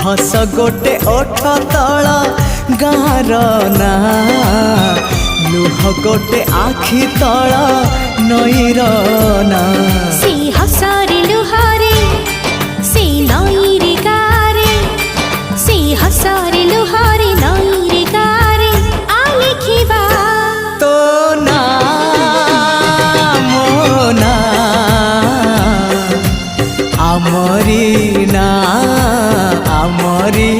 हस गोटे ओठ तल गार ना लुह गोटे आखि तल नईर ना से हसरे लुहारे से नईरे गारे से हसरे लुहारे नईरे गारे आ लिखिबा तो ना मो ना आमरी ना आमरी